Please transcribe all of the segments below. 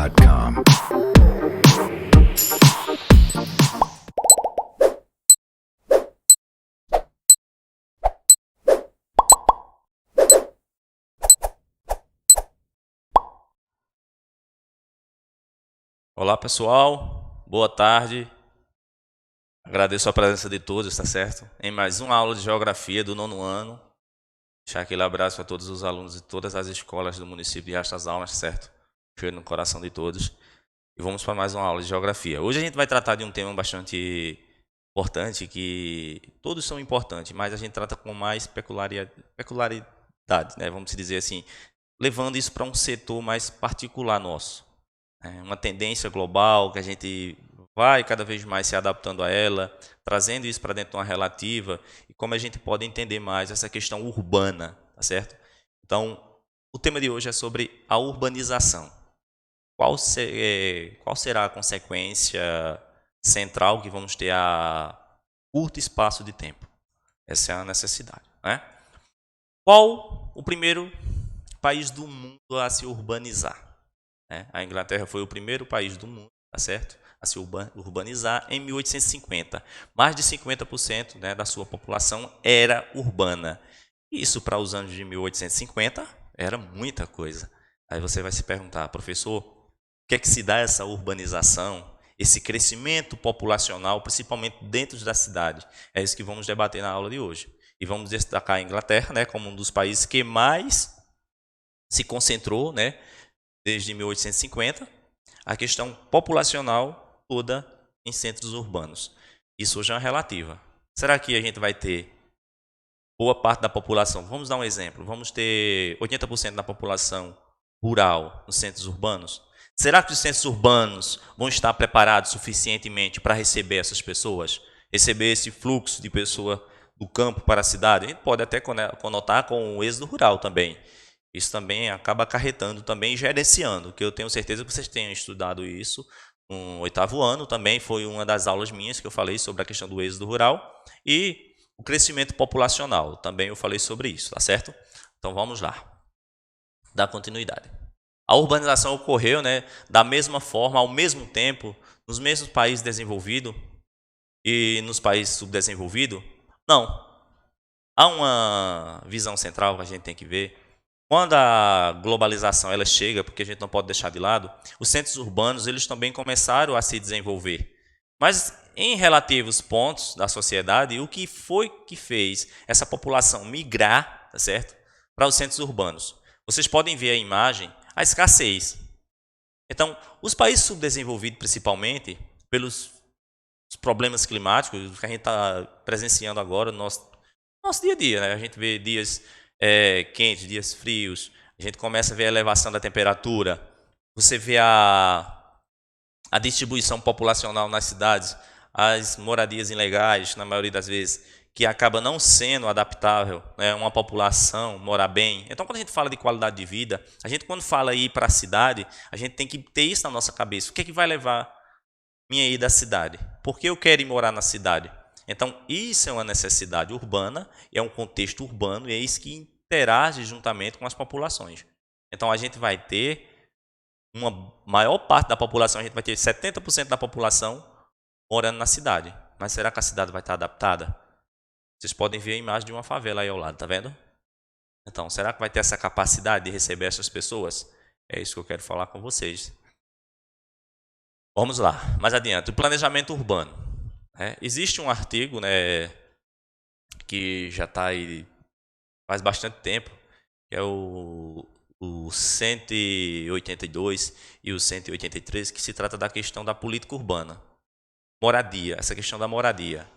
Gmail.com. Olá pessoal, boa tarde. Agradeço a presença de todos, tá certo? Em mais uma aula de Geografia do 9º ano. Deixar aquele abraço para todos os alunos de todas as escolas do município de Estas Almas, certo? Cheio no coração de todos. E vamos para mais uma aula de Geografia. Hoje a gente vai tratar de um tema bastante importante, que todos são importantes, mas a gente trata com mais peculiaridade, né? Vamos dizer assim, levando isso para um setor mais particular nosso. Uma tendência global que a gente vai cada vez mais se adaptando a ela, trazendo isso para dentro de uma relativa, e como a gente pode entender mais essa questão urbana, tá certo? Então, o tema de hoje é sobre a urbanização. Qual será a consequência central que vamos ter a curto espaço de tempo? Essa é a necessidade, né? Qual o primeiro país do mundo a se urbanizar? A Inglaterra foi o primeiro país do mundo, tá certo? A se urbanizar em 1850. Mais de 50%, né, da sua população era urbana. Isso para os anos de 1850 era muita coisa. Aí você vai se perguntar, professor, o que é que se dá essa urbanização, esse crescimento populacional, principalmente dentro da cidade? É isso que vamos debater na aula de hoje. E vamos destacar a Inglaterra, né, como um dos países que mais se concentrou, né, desde 1850, a questão populacional toda em centros urbanos. Isso hoje é uma relativa. Será que a gente vai ter boa parte da população? Vamos dar um exemplo. Vamos ter 80% da população rural nos centros urbanos? Será que os centros urbanos vão estar preparados suficientemente para receber essas pessoas? Receber esse fluxo de pessoa do campo para a cidade? A gente pode até conotar com o êxodo rural também. Isso também acaba acarretando também e gerenciando, que eu tenho certeza que vocês tenham estudado isso no 8º ano, também foi uma das aulas minhas que eu falei sobre a questão do êxodo rural e o crescimento populacional, também eu falei sobre isso, tá certo? Então vamos lá, dar continuidade. A urbanização ocorreu, né, da mesma forma, ao mesmo tempo, nos mesmos países desenvolvidos e nos países subdesenvolvidos? Não. Há uma visão central que a gente tem que ver. Quando a globalização ela chega, porque a gente não pode deixar de lado, os centros urbanos eles também começaram a se desenvolver. Mas em relativos pontos da sociedade, o que foi que fez essa população migrar, tá certo, para os centros urbanos? Vocês podem ver a imagem, a escassez. Então, os países subdesenvolvidos, principalmente, pelos problemas climáticos que a gente está presenciando agora no nosso dia a dia, né? A gente vê dias quentes, dias frios, a gente começa a ver a elevação da temperatura, você vê a distribuição populacional nas cidades, as moradias ilegais, na maioria das vezes, que acaba não sendo adaptável, né, uma população morar bem. Então, quando a gente fala de qualidade de vida, a gente quando fala ir para a cidade, a gente tem que ter isso na nossa cabeça. O que é que vai levar minha ida à cidade? Por que eu quero ir morar na cidade? Então, isso é uma necessidade urbana, é um contexto urbano, e é isso que interage juntamente com as populações. Então, a gente vai ter uma maior parte da população, a gente vai ter 70% da população morando na cidade. Mas será que a cidade vai estar adaptada? Vocês podem ver a imagem de uma favela aí ao lado, tá vendo? Então, será que vai ter essa capacidade de receber essas pessoas? É isso que eu quero falar com vocês. Vamos lá, mais adiante. O planejamento urbano. Existe um artigo, né, que já está aí faz bastante tempo, que é o 182 e o 183, que se trata da questão da política urbana. Moradia, essa questão da moradia.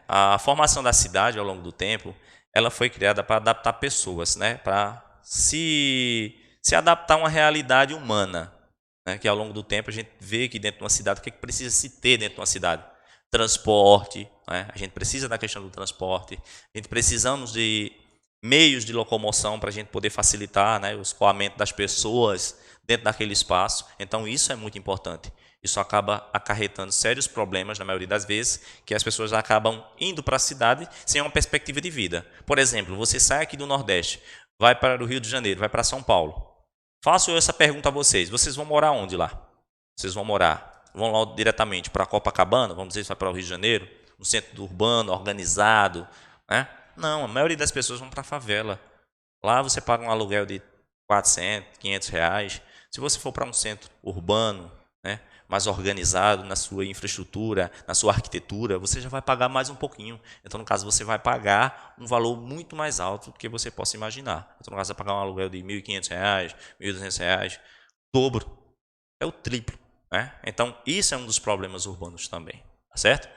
A formação da cidade ao longo do tempo, ela foi criada para adaptar pessoas, né, para se adaptar a uma realidade humana, né, que ao longo do tempo a gente vê que dentro de uma cidade, o que precisa se ter dentro de uma cidade? Transporte, né? A gente precisa da questão do transporte, a gente precisamos de meios de locomoção para a gente poder facilitar, né, o escoamento das pessoas dentro daquele espaço. Então isso é muito importante. Isso acaba acarretando sérios problemas, na maioria das vezes, que as pessoas acabam indo para a cidade sem uma perspectiva de vida. Por exemplo, você sai aqui do Nordeste, vai para o Rio de Janeiro, vai para São Paulo. Faço essa pergunta a vocês. Vocês vão morar onde lá? Vocês vão morar? Vão lá diretamente para Copacabana? Vamos dizer, vai para o Rio de Janeiro? Um centro urbano, organizado? Né? Não, a maioria das pessoas vão para a favela. Lá você paga um aluguel de 400, 500 reais. Se você for para um centro urbano, né, mais organizado na sua infraestrutura, na sua arquitetura, você já vai pagar mais um pouquinho. Então, no caso, você vai pagar um valor muito mais alto do que você possa imaginar. Então, no caso, você vai pagar um aluguel de R$ 1.500, R$ 1.200, dobro. É o triplo. Né? Então, isso é um dos problemas urbanos também. Tá certo?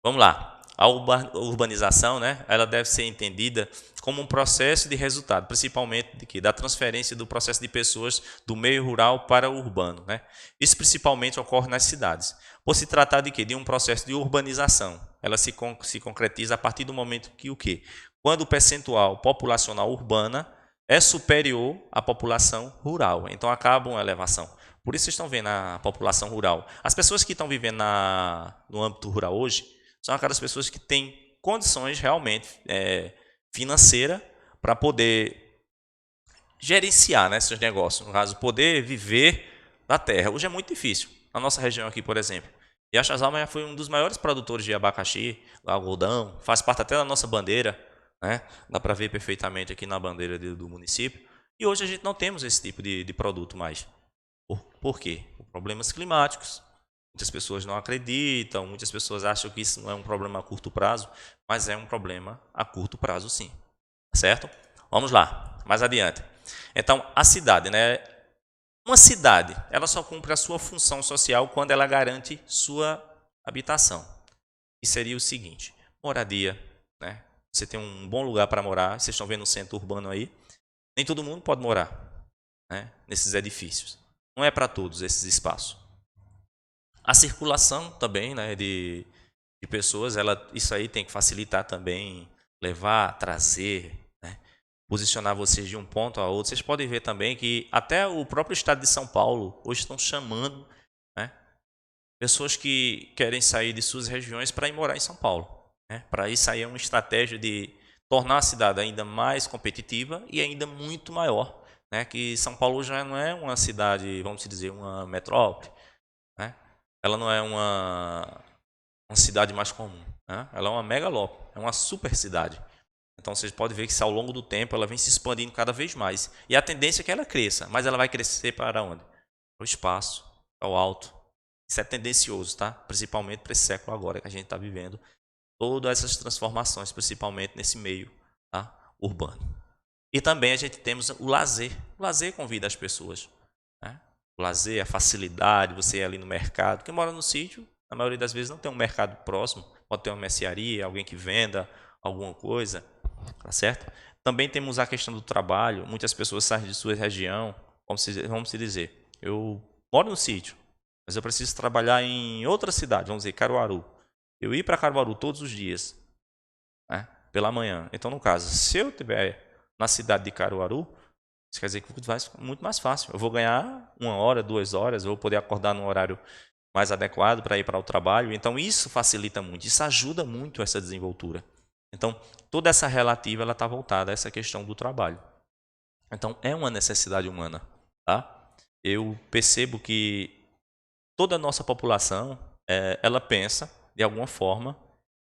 Vamos lá. A urbanização, né, ela deve ser entendida como um processo de resultado, principalmente da transferência do processo de pessoas do meio rural para o urbano. Né? Isso principalmente ocorre nas cidades. Por se tratar de quê? De um processo de urbanização. Ela se concretiza a partir do momento que o quê? Quando o percentual populacional urbana é superior à população rural. Então acaba uma elevação. Por isso vocês estão vendo a população rural. As pessoas que estão vivendo no âmbito rural hoje, são aquelas pessoas que têm condições realmente financeiras para poder gerenciar, né, seus negócios. No caso, poder viver da terra. Hoje é muito difícil. Na nossa região aqui, por exemplo. Yaxazama já foi um dos maiores produtores de abacaxi, algodão, faz parte até da nossa bandeira. Né? Dá para ver perfeitamente aqui na bandeira do município. E hoje a gente não temos esse tipo de produto mais. Por quê? Por problemas climáticos. Muitas pessoas não acreditam, muitas pessoas acham que isso não é um problema a curto prazo, mas é um problema a curto prazo sim. Certo? Vamos lá, mais adiante. Então, a cidade, né? Uma cidade, ela só cumpre a sua função social quando ela garante sua habitação. E seria o seguinte, moradia, né? Você tem um bom lugar para morar, vocês estão vendo o centro urbano aí, nem todo mundo pode morar, né, nesses edifícios. Não é para todos esses espaços. A circulação também, né, de pessoas, isso aí tem que facilitar também, levar, trazer, né, posicionar vocês de um ponto a outro. Vocês podem ver também que até o próprio estado de São Paulo hoje estão chamando, né, pessoas que querem sair de suas regiões para ir morar em São Paulo. Né? Para isso aí é uma estratégia de tornar a cidade ainda mais competitiva e ainda muito maior. Né? Que São Paulo já não é uma cidade, vamos dizer, uma metrópole. Né? Ela não é uma cidade mais comum. Né? Ela é uma megalópole, é uma super cidade. Então vocês podem ver que ao longo do tempo ela vem se expandindo cada vez mais. E a tendência é que ela cresça, mas ela vai crescer para onde? Para o espaço, para o alto. Isso é tendencioso, tá? Principalmente para esse século agora que a gente está vivendo. Todas essas transformações, principalmente nesse meio, tá, urbano. E também a gente temos o lazer. O lazer convida as pessoas. Né? O lazer, a facilidade, você ir ali no mercado. Quem mora no sítio, na maioria das vezes não tem um mercado próximo. Pode ter uma mercearia, alguém que venda alguma coisa. Tá certo? Também temos a questão do trabalho. Muitas pessoas saem de sua região. Vamos se dizer, eu moro no sítio, mas eu preciso trabalhar em outra cidade, vamos dizer, Caruaru. Eu ir para Caruaru todos os dias, né, pela manhã. Então, no caso, se eu estiver na cidade de Caruaru, isso quer dizer que vai ser muito mais fácil. Eu vou ganhar 1 hora, 2 horas, eu vou poder acordar num horário mais adequado para ir para o trabalho. Então, isso facilita muito, isso ajuda muito essa desenvoltura. Então, toda essa relativa ela está voltada a essa questão do trabalho. Então, é uma necessidade humana. Tá? Eu percebo que toda a nossa população, ela pensa, de alguma forma,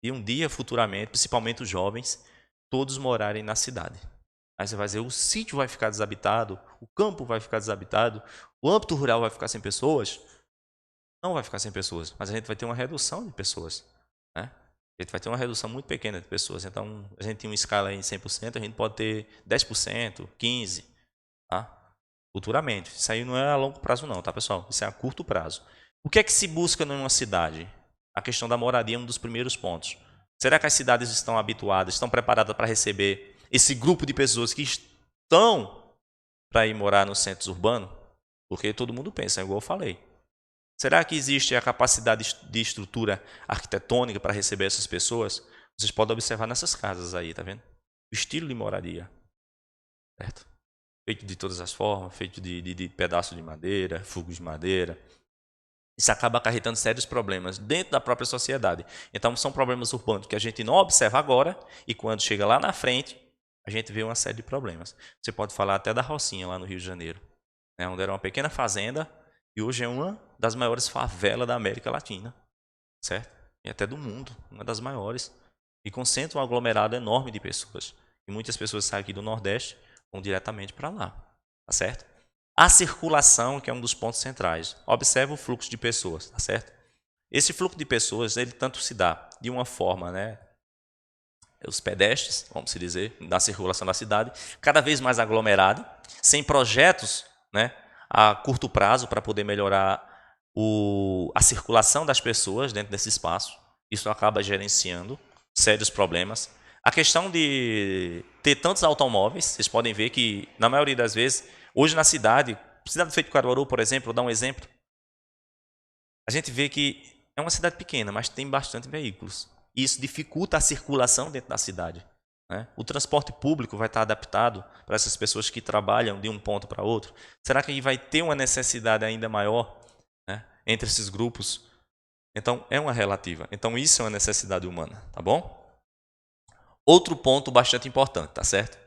e um dia, futuramente, principalmente os jovens, todos morarem na cidade. Aí você vai dizer, o sítio vai ficar desabitado, o campo vai ficar desabitado, o âmbito rural vai ficar sem pessoas? Não vai ficar sem pessoas, mas a gente vai ter uma redução de pessoas. Né? A gente vai ter uma redução muito pequena de pessoas. Então, a gente tem uma escala em 100%, a gente pode ter 10%, 15%. Tá? Futuramente. Isso aí não é a longo prazo não, tá, pessoal? Isso é a curto prazo. O que é que se busca numa cidade? A questão da moradia é um dos primeiros pontos. Será que as cidades estão habituadas, estão preparadas para receber esse grupo de pessoas que estão para ir morar nos centros urbanos? Porque todo mundo pensa, igual eu falei. Será que existe a capacidade de estrutura arquitetônica para receber essas pessoas? Vocês podem observar nessas casas aí, tá vendo? O estilo de moradia. Certo? Feito de todas as formas, feito de pedaço de madeira, fugos de madeira. Isso acaba acarretando sérios problemas dentro da própria sociedade. Então, são problemas urbanos que a gente não observa agora e quando chega lá na frente, a gente vê uma série de problemas. Você pode falar até da Rocinha, lá no Rio de Janeiro. né, onde era uma pequena fazenda, e hoje é uma das maiores favelas da América Latina, certo? E até do mundo, uma das maiores. E concentra um aglomerado enorme de pessoas. E muitas pessoas saem aqui do Nordeste, vão diretamente para lá, tá certo? A circulação, que é um dos pontos centrais. Observa o fluxo de pessoas, tá certo? Esse fluxo de pessoas, ele tanto se dá de uma forma, né, os pedestres, vamos se dizer, da circulação da cidade, cada vez mais aglomerada, sem projetos, né, a curto prazo para poder melhorar a circulação das pessoas dentro desse espaço. Isso acaba gerenciando sérios problemas. A questão de ter tantos automóveis, vocês podem ver que, na maioria das vezes, hoje na cidade feita de Caruaru, por exemplo, vou dar um exemplo, a gente vê que é uma cidade pequena, mas tem bastante veículos. E isso dificulta a circulação dentro da cidade, né? O transporte público vai estar adaptado para essas pessoas que trabalham de um ponto para outro? Será que vai ter uma necessidade ainda maior, né, entre esses grupos? Então, é uma relativa. Então, isso é uma necessidade humana, tá bom? Outro ponto bastante importante, tá certo?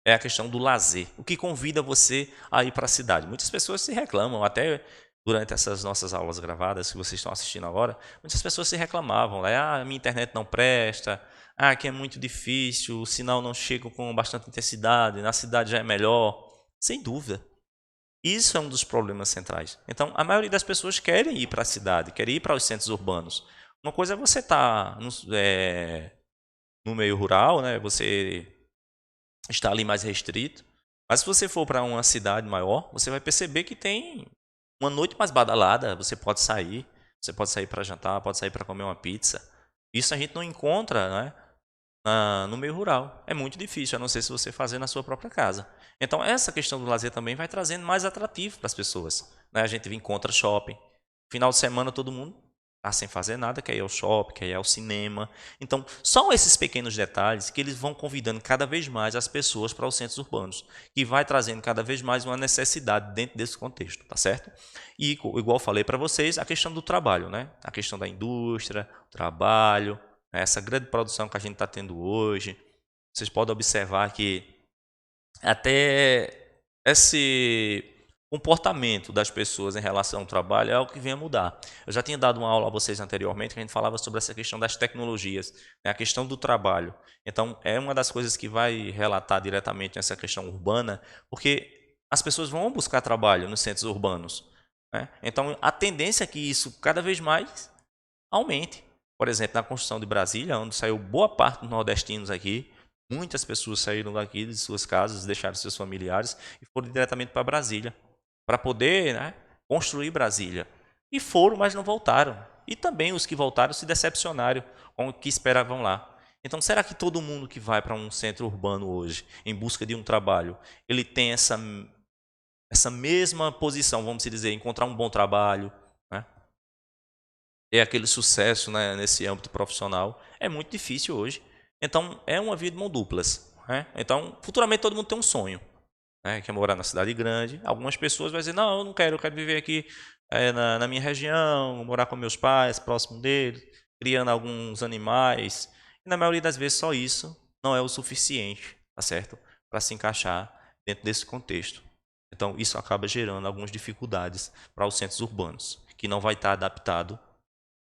É a questão do lazer. O que convida você a ir para a cidade? Muitas pessoas se reclamam, até durante essas nossas aulas gravadas que vocês estão assistindo agora, muitas pessoas se reclamavam, né? Ah, minha internet não presta, ah, aqui é muito difícil, o sinal não chega com bastante intensidade, na cidade já é melhor. Sem dúvida. Isso é um dos problemas centrais. Então, a maioria das pessoas querem ir para a cidade, querem ir para os centros urbanos. Uma coisa é você estar no meio rural, né? Você está ali mais restrito. Mas se você for para uma cidade maior, você vai perceber que tem uma noite mais badalada. Você pode sair para jantar, pode sair para comer uma pizza. Isso a gente não encontra, né, no meio rural. É muito difícil, a não ser se você fazer na sua própria casa. Então, essa questão do lazer também vai trazendo mais atrativo para as pessoas, né? A gente encontra shopping. Final de semana, todo mundo está sem fazer nada, quer ir ao shopping, quer ir ao cinema. Então, são esses pequenos detalhes que eles vão convidando cada vez mais as pessoas para os centros urbanos, que vai trazendo cada vez mais uma necessidade dentro desse contexto, tá certo? E, igual falei para vocês, a questão do trabalho, né? A questão da indústria, o trabalho, essa grande produção que a gente está tendo hoje. Vocês podem observar que até esse comportamento das pessoas em relação ao trabalho é algo que vem a mudar. Eu já tinha dado uma aula a vocês anteriormente que a gente falava sobre essa questão das tecnologias, né, a questão do trabalho. Então, é uma das coisas que vai relatar diretamente nessa questão urbana, porque as pessoas vão buscar trabalho nos centros urbanos, né? Então, a tendência é que isso cada vez mais aumente. Por exemplo, na construção de Brasília, onde saiu boa parte dos nordestinos aqui, muitas pessoas saíram daqui de suas casas, deixaram seus familiares e foram diretamente para Brasília, para poder, né, construir Brasília. E foram, mas não voltaram. E também os que voltaram se decepcionaram com o que esperavam lá. Então, será que todo mundo que vai para um centro urbano hoje, em busca de um trabalho, ele tem essa mesma posição, vamos dizer, encontrar um bom trabalho, né? Ter aquele sucesso, né, nesse âmbito profissional? É muito difícil hoje. Então, é uma via de mão duplas, né? Então, futuramente todo mundo tem um sonho, né, que é morar na cidade grande. Algumas pessoas vão dizer, não, eu quero viver aqui na minha região, morar com meus pais, próximo deles, criando alguns animais. E na maioria das vezes só isso não é o suficiente, tá certo? Para se encaixar dentro desse contexto. Então, isso acaba gerando algumas dificuldades para os centros urbanos, que não vai estar adaptado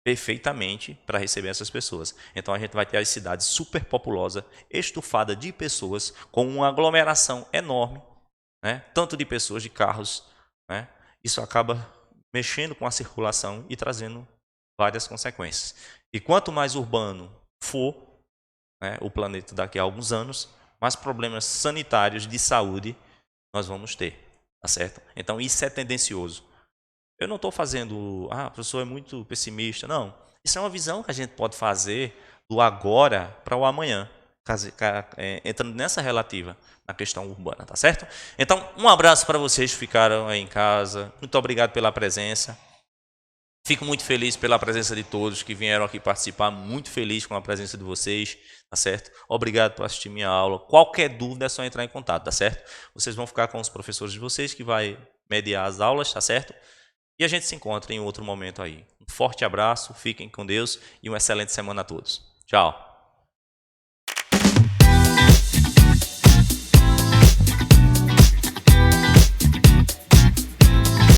perfeitamente para receber essas pessoas. Então a gente vai ter as cidades superpopulosas, estufadas de pessoas, com uma aglomeração enorme, né? Tanto de pessoas, de carros, né? Isso acaba mexendo com a circulação e trazendo várias consequências. E quanto mais urbano for, né, o planeta daqui a alguns anos, mais problemas sanitários de saúde nós vamos ter, tá certo? Então isso é tendencioso. Eu não estou fazendo, o professor é muito pessimista. Não, isso é uma visão que a gente pode fazer do agora para o amanhã, entrando nessa relativa, na questão urbana, tá certo? Então, um abraço para vocês que ficaram aí em casa. Muito obrigado pela presença. Fico muito feliz pela presença de todos que vieram aqui participar. Muito feliz com a presença de vocês, tá certo? Obrigado por assistir minha aula. Qualquer dúvida é só entrar em contato, tá certo? Vocês vão ficar com os professores de vocês que vai mediar as aulas, tá certo? E a gente se encontra em outro momento aí. Um forte abraço, fiquem com Deus e uma excelente semana a todos. Tchau.